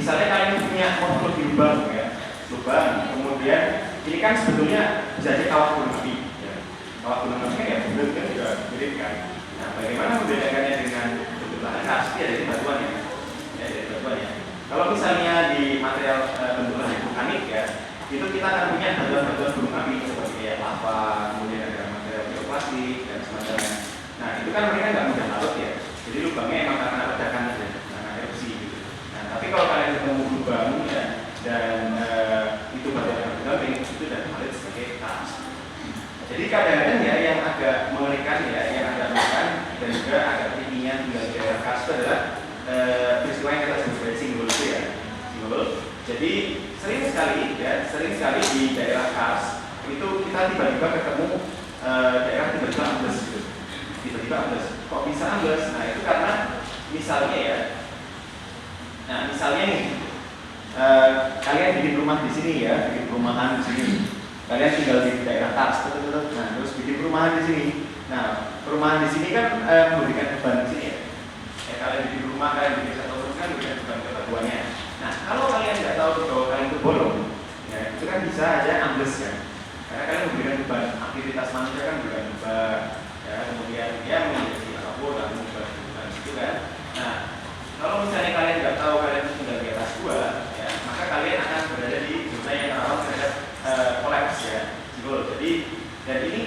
misalnya kalian punya modul di lubang ya, lubang, kemudian ini kan sebetulnya jadi kawah gunung api ya. Kawah gunung api kan ya benar kan juga mirip kan. Nah, bagaimana membedakannya dengan bentuk lahan pasti dari batuan ya, dari batuan ya. Kalau misalnya di material bentuk lahan vulkanik ya, itu kita akan punya batuan-batuan gunung api seperti kayak lava, kemudian ada material bioplastik dan semacamnya. Nah, itu kan mereka nggak mudah larut ya. Jadi lubangnya emang karena ledakan aja, karena erupsi gitu. Nah, tapi kalau kalian ketemu lubang ya, dan itu batuan bergabung, itu sudah valid sebagai kars. Jadi kadang-kadang ya yang agak mengerikan ya, yang agak mengerikan dan juga agak tingginya tinggal di daerah kars itu adalah peristiwa yang kita sebut sebagai singgul itu ya, singgul. Jadi sering sekali di daerah kars itu kita tiba-tiba ketemu daerah tiba-tiba ambles gitu, tiba-tiba ambles. Kok bisa ambles? Nah itu karena misalnya ya, nah misalnya nih kalian bikin rumah di sini ya, bikin perumahan di sini. Kalian tinggal di daerah kars, nah terus bikin perumahan di sini. Nah perumahan di sini kan memberikan beban di sini ya. Kalian bikin rumah, kalian bikin satu rumah kan memberikan beban ke batuannya. Nah kalau kalian nggak tahu bahwa kalian itu bolong, ya itu kan bisa aja ambles kan. Karena kalian memberikan beban, aktivitas manusia kan memberikan beban, ya kemudian dia menjadi apapun, lalu memberikan beban gitu kan. Nah kalau misalnya kalian nggak tahu kalian tinggal di atas gua, ya maka kalian akan berada di zona yang rawan terhadap kolaps ya, singgul. Jadi dan ini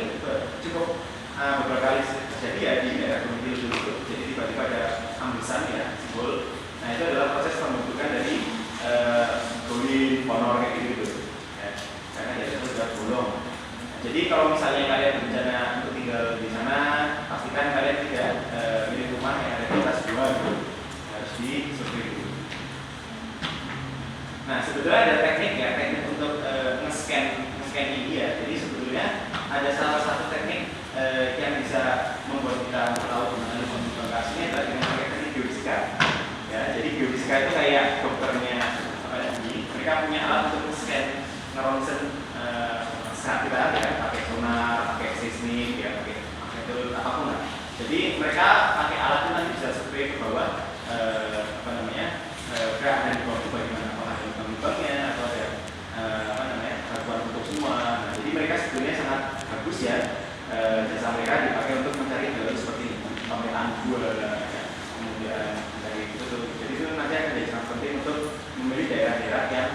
cukup beberapa kali terjadi ya di daerah Gunung Kidul dulu. Jadi tiba-tiba ada amblesan ya, singgul. Nah itu adalah proses pembentukan dari golin, ponor kayak gitu. Ya. Karena dia sudah bolong. Nah, jadi kalau misalnya kalian berencana untuk tinggal di sana, pastikan kalian tidak pilih rumah yang ada di atas gua gitu. Harus di survei dulu. Nah sebetulnya ada teknik ya, teknik untuk nge-scan ini ya. Jadi sebetulnya ada salah satu teknik yang bisa membuat kita tahu gimana lubang kars ini adalah dengan pakai teknik geofisika. Ya, jadi geofisika itu kayak dokternya apa namanya? Mereka punya alat untuk nge-scan, ngeronsen saat kita ya, pakai sonar, pakai seismik, ya pakai magnetron apapun lah. Jadi mereka pakai alat itu nanti bisa survei ke bawah apa namanya? Gerakan di bawah itu bagaimana, apakah ada lubang-lubangnya atau ada apa namanya batuan untuk semua. Nah, jadi mereka sebetulnya sangat bagus ya, jasa mereka dipakai untuk mencari jalur seperti ini, pemetaan gua, ya, kemudian dari itu. Jadi itu nanti akan jadi sangat penting untuk memilih daerah-daerah yang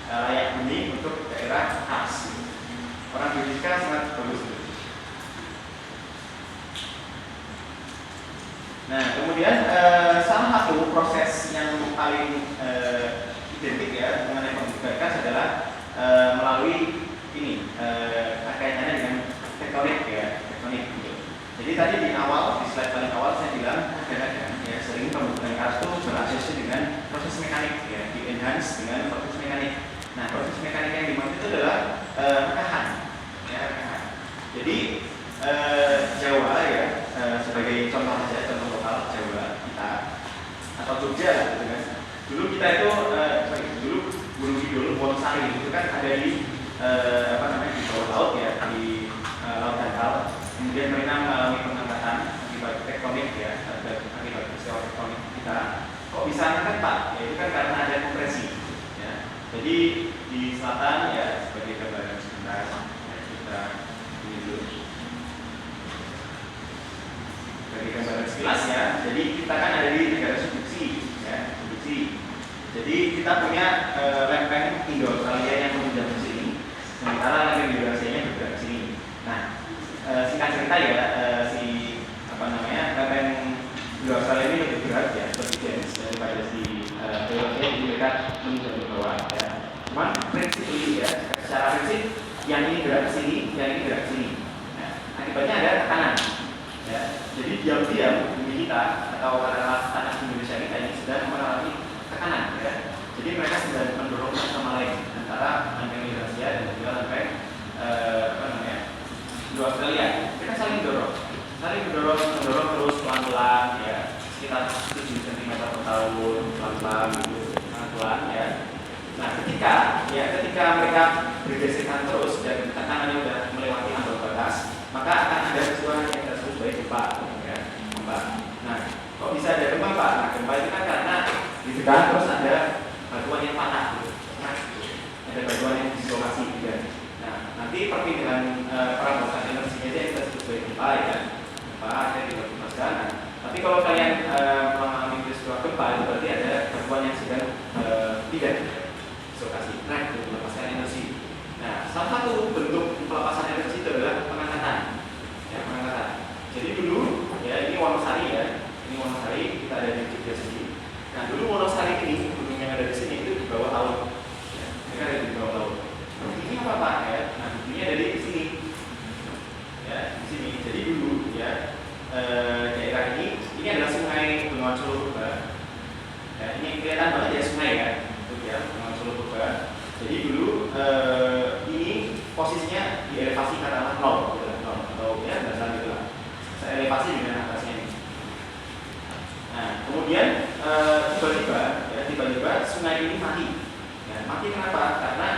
layak huni untuk daerah kars. Orang geofisika sangat bagus itu. Nah, kemudian salah satu proses yang paling identik ya mengenai pembentukan kars adalah melalui ini kaitannya dengan tektonik ya, tektonik gitu. Jadi tadi di awal, di slide paling awal saya bilang kadang-kadang ya sering pembentukan kars itu berasosiasi dengan proses mekanik ya, di enhance dengan proses mekanik. Nah, proses mekanik yang dimaksud itu adalah rekahan ya, rekahan. Jadi Jawa ya sebagai contoh saja, contoh lokal Jawa kita atau Jogja lah gitu kan. Dulu kita itu dulu Gunung Kidul, Wonosari itu kan ada di apa namanya di bawah laut ya, di laut dangkal. Kemudian mereka mengalami pengangkatan akibat tektonik ya, akibat peristiwa tektonik kita. Kok bisa angkat Pak? Ya itu kan karena ada kompresi. Ya. Jadi di selatan ya sebagai gambaran sebentar ya, kita ini dulu. Sebagai gambaran sekilas ya. Jadi kita kan ada di negara subduksi ya, subduksi. Jadi kita punya lempeng Indo-Australia yang menunjuk ke sini, sementara lempeng Eurasia-nya bergerak ke sini. Nah, singkat cerita ya, si apa namanya lempeng Indo-Australia ini lebih berat ya, lebih dense daripada si Eurasia, jadi mereka menunjuk ke bawah ya. Cuman prinsip ini ya, secara prinsip yang ini gerak ke sini, yang ini gerak ke sini. Nah, akibatnya ada tekanan. Ya, jadi diam-diam bumi kita atau tanah Indonesia kita ini sudah mengalami tekanan ya. Jadi mereka sedang mendorong sama lain antara lempeng Eurasia dan juga lempeng apa namanya Indo-Australia. Mereka saling mendorong terus pelan-pelan ya, sekitar 7 cm per tahun, pelan-pelan gitu, pelan-pelan ya. Nah ketika mereka bergesekan terus dan tekanannya sudah melewati ambang batas, maka akan ada peristiwa yang kita sebut sebagai gempa ya, gempa. Nah kok bisa ada gempa Pak? Nah gempa itu kan karena ditekan terus ada batuan yang kalau kalian mengalami peristiwa gempa itu berarti ada batuan yang sedang tidak dislokasi, naik untuk melepaskan energi. Nah, salah satu bentuk pelepasan energi itu adalah pengangkatan. Ya, pengangkatan. Jadi dulu, ya ini Wonosari ya, ini Wonosari, kita ada di Jogja sini. Nah, dulu Wonosari ini gunung yang ada di sini itu di bawah laut. Ya, mereka ada di bawah laut. Ini apa Pak? Ya, nah ini ada di sini. Ya, di sini. Jadi dulu ya daerah ini adalah sungai Bengawan Solo Purba. Ya, ini kelihatan banget ya sungai ya, itu ya Bengawan Solo Purba. Jadi dulu ini posisinya di elevasi katakanlah 0, gitu, 0 atau ya dasar gitu lah. Saya elevasi dengan atasnya ini. Nah, kemudian tiba-tiba sungai ini mati. Ya, mati kenapa? Karena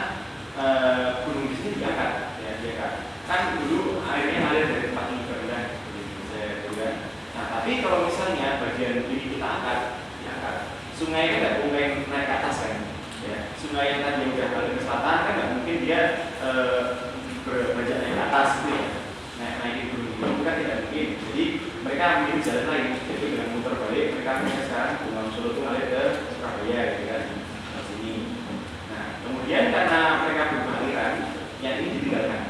gunung di sini diangkat, ya diangkat. Kan dulu airnya ngalir dari tempat ini ke bulan, nah tapi kalau misalnya bagian ini kita angkat, diangkat, sungai kan nggak mungkin naik ke atas kan, ya. Sungai yang tadi udah balik ke selatan kan nggak mungkin dia berbajak naik ke atas gitu ya, naik gunung itu kan tidak mungkin. Jadi mereka ambil jalan lain, jadi dengan muter balik mereka punya sekarang Bengawan Solo itu ngalir ke Surabaya gitu kan, ke sini. Nah kemudian karena mereka berubah aliran, yang ini ditinggalkan.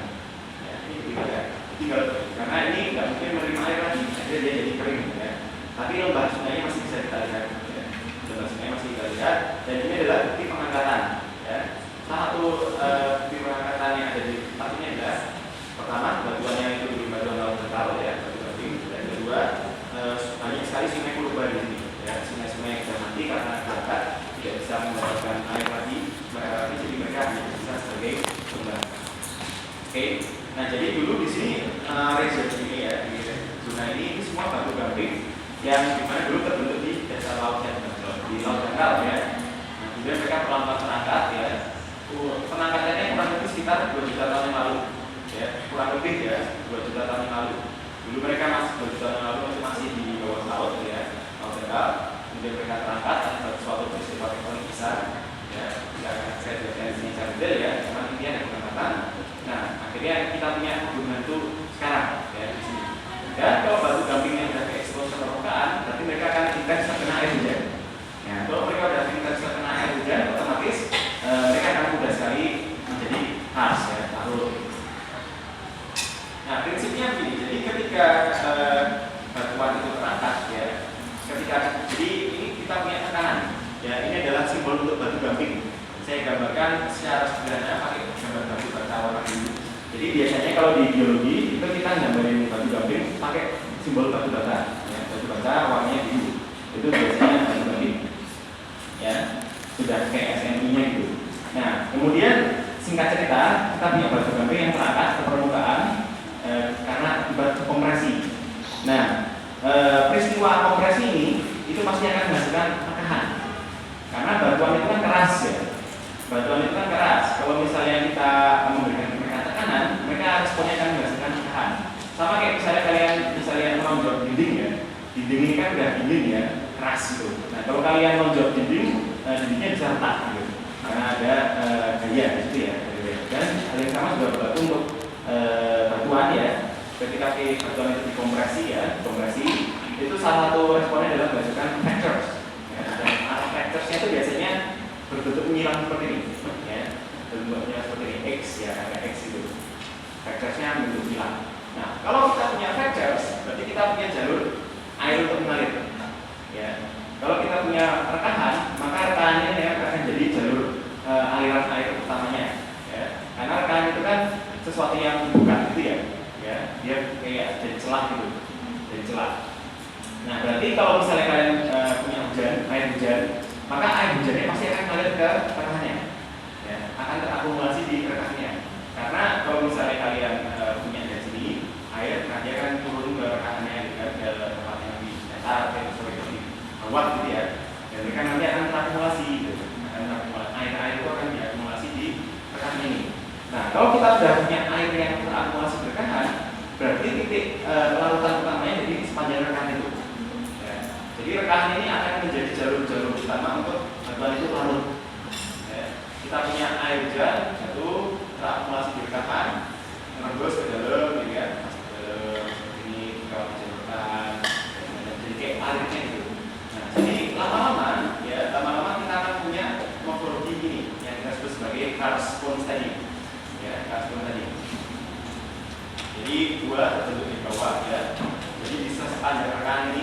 Tinggal karena ini nggak mungkin menerima air lagi, akhirnya dia jadi kering ya. Tapi lembah sungainya masih bisa kita lihat, ya. Lembah sungai masih kita lihat, dan ini adalah bukti pengangkatan. Ya. Salah satu bukti pengangkatan yang ada di tempat ini adalah pertama batuannya itu di batuan laut Tegal ya, batu-batu. Dan kedua banyak sekali sungai purba di sini, ya. Sungai-sungai yang sudah mati karena diangkat tidak bisa mendapatkan air lagi, jadi mereka hanya bisa sebagai sumber. Oke. Nah jadi dulu di sini region ini ya, di zona ini semua batu gamping yang dimana dulu terbentuk di dasar laut ya, di laut dangkal ya. Nah, kemudian mereka pelan-pelan terangkat ya. Pengangkatannya kurang lebih sekitar 2 juta tahun yang lalu ya, kurang lebih ya 2 juta tahun yang lalu. Dulu mereka masih 2 juta tahun yang lalu masih di bawah laut ya, laut dangkal. Kemudian mereka terangkat ada suatu peristiwa tektonik besar ya. Tidak akan saya jelaskan di sini secara detail ya, cuma intinya ada pengangkatan. Nah, akhirnya kita punya gunung itu sekarang ya di sini. Dan kalau batu gampingnya sudah ekspos ke permukaan, berarti mereka akan intens terkena air hujan. Nah, kalau mereka sudah intens terkena air hujan, otomatis mereka akan mudah sekali menjadi khas ya, larut. Nah, prinsipnya begini. Jadi ketika batuan itu terangkat ya, jadi ini kita punya tekanan. Ya, ini adalah simbol untuk batu gamping. Saya gambarkan secara sederhana pakai gambar batu bata warna biru. Jadi biasanya kalau di biologi itu kita gambarin batu gamping pakai simbol batu bata, ya, batu bata warnanya biru. Itu biasanya batu gamping. Ya, sudah kayak SNI-nya gitu. Nah, kemudian singkat cerita kita punya batu gamping yang terangkat ke permukaan karena akibat kompresi. Nah, peristiwa kompresi ini itu pasti akan menghasilkan rekahan. Karena batuan itu kan keras ya. Batuan itu kan keras. Kalau misalnya kita memberikan mereka tekanan, mereka responnya akan menghasilkan tekanan. Sama kayak misalnya menonjok dinding ya. Dinding ini kan udah dingin ya, keras gitu. Nah kalau kalian menonjok dinding, dindingnya bisa retak gitu. Karena ada gaya gitu ya. Dan hal yang sama juga berlaku untuk batuan ya. Ketika batuan itu dikompresi ya, itu salah satu responnya adalah menghasilkan fractures. Ya, dan fracturesnya itu biasanya berbentuk menyilang seperti ini, ya, bentuknya seperti ini, X ya, kayak X itu. Fracturesnya bentuk menyilang. Nah, kalau kita punya fractures, berarti kita punya jalur air untuk mengalir. Ya, kalau kita punya rekahan, maka rekahannya ya akan jadi jalur aliran air utamanya. Ya, karena rekahan itu kan sesuatu yang bukan gitu ya, dia kayak jadi celah gitu, jadi celah. Nah, berarti kalau misalnya kalian punya air hujan, maka air hujannya pasti akan mengalir ke rekahannya, ya, akan terakumulasi di rekahannya. Karena kalau misalnya kalian punya dari sini air, nah dia akan turun ke rekahannya ke tempat yang lebih datar, atau lebih luas gitu ya. Dan mereka nanti akan terakumulasi, gitu. Air itu akan diakumulasi di rekahan ini. Nah, kalau kita sudah punya air yang terakumulasi di rekahan, berarti titik larutan utamanya jadi sepanjang rekahan itu. Jadi rekahan ini akan menjadi jalur-jalur utama untuk batuan itu larut. Ya. Kita punya air hujan, jatuh, terakumulasi di rekahan, menembus ke dalam, gitu ya, masuk ke dalam ini kalau hujan rekahan, jadi kayak dua terbentuk di bawah ya. Jadi bisa sepanjang rekan ini